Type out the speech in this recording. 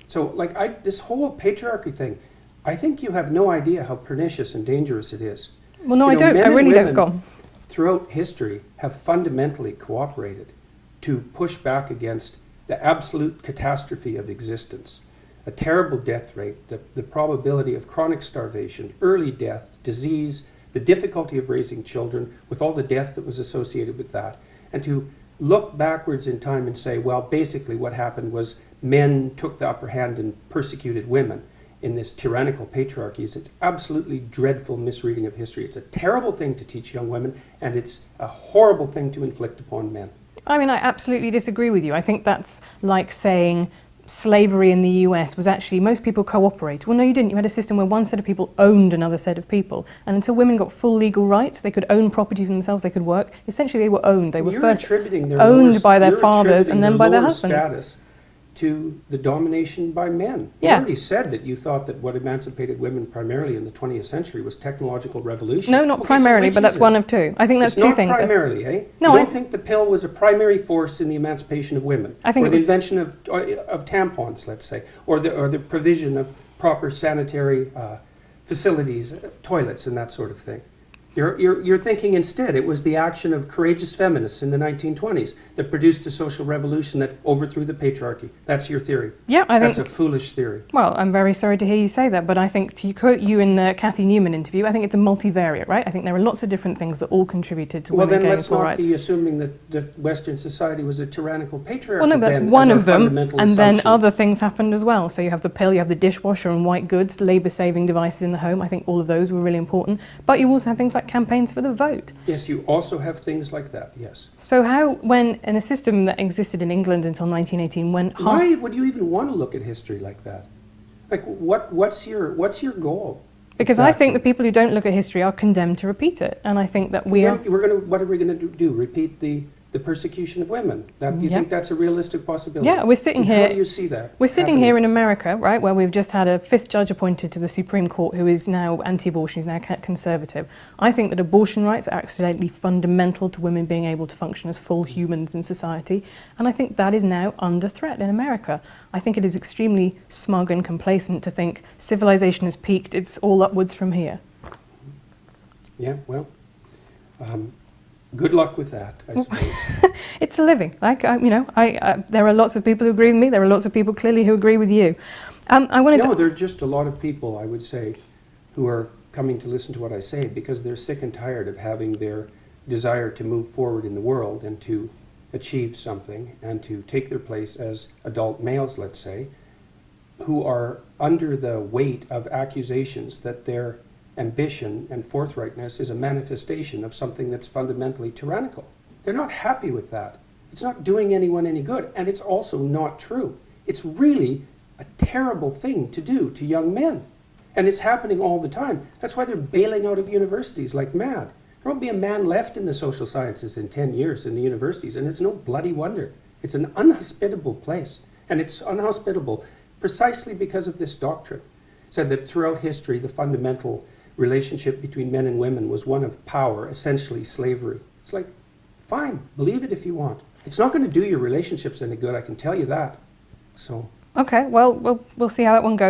So, like, this whole patriarchy thing, I think you have no idea how pernicious and dangerous it is. Well, no, I don't. Men I really and don't. Go women on. throughout history have fundamentally cooperated to push back against the absolute catastrophe of existence. A terrible death rate, the probability of chronic starvation, early death, disease, the difficulty of raising children with all the death that was associated with that. And to look backwards in time and say, well, basically what happened was men took the upper hand and persecuted women in this tyrannical patriarchy. It's absolutely dreadful misreading of history. It's a terrible thing to teach young women, and it's a horrible thing to inflict upon men. I mean, I absolutely disagree with you. I think that's like saying slavery in the US was actually, most people cooperate. Well, no, you didn't. You had a system where one set of people owned another set of people. And until women got full legal rights, they could own property for themselves, they could work. Essentially, they were owned. They were first owned by their fathers and then by their husbands. Status to the domination by men. Yeah. You already said that you thought that what emancipated women primarily in the 20th century was technological revolution. No, not primarily, but that's one of two. I think that's two things. It's not primarily, eh? No, you don't think the pill was a primary force in the emancipation of women? I think or the invention of tampons, let's say, or the provision of proper sanitary facilities, toilets, and that sort of thing. You're thinking instead it was the action of courageous feminists in the 1920s that produced a social revolution that overthrew the patriarchy. That's your theory. Yeah, I think that's a foolish theory. Well, I'm very sorry to hear you say that, but I think, to quote you in the Cathy Newman interview, I think it's a multivariate, right? I think there are lots of different things that all contributed to women gaining full rights. Well, then let's not be assuming that Western society was a tyrannical patriarchy. Well, no, but that's one of them, and then other things happened as well. So you have the pill, you have the dishwasher and white goods, labour-saving devices in the home. I think all of those were really important. But you also have things like campaigns for the vote. Yes, you also have things like that, yes. So how, when in a system that existed in England until 1918, when why would you even want to look at history like that? Like, what's your goal? Because exactly. I think the people who don't look at history are condemned to repeat it, and I think that what are we going to do? Repeat the persecution of women? Do you think that's a realistic possibility? Yeah, we're sitting here. How do you see that? We're sitting here in America, right, where we've just had a 5th judge appointed to the Supreme Court who is now anti-abortion, he's now conservative. I think that abortion rights are absolutely fundamental to women being able to function as full humans in society, and I think that is now under threat in America. I think it is extremely smug and complacent to think civilization has peaked, it's all upwards from here. Yeah, well, good luck with that, I suppose. It's a living. Like, there are lots of people who agree with me. There are lots of people clearly who agree with you. There are just a lot of people, I would say, who are coming to listen to what I say because they're sick and tired of having their desire to move forward in the world and to achieve something and to take their place as adult males, let's say, who are under the weight of accusations that their ambition and forthrightness is a manifestation of something that's fundamentally tyrannical. They're not happy with that. It's not doing anyone any good, and it's also not true. It's really a terrible thing to do to young men, and it's happening all the time. That's why they're bailing out of universities like mad. There won't be a man left in the social sciences in 10 years in the universities, and it's no bloody wonder. It's an unhospitable place, and it's unhospitable precisely because of this doctrine. Said that throughout history, the fundamental relationship between men and women was one of power, essentially slavery. It's like, fine, believe it if you want. It's not going to do your relationships any good, I can tell you that. So. Okay, well, we'll see how that one goes.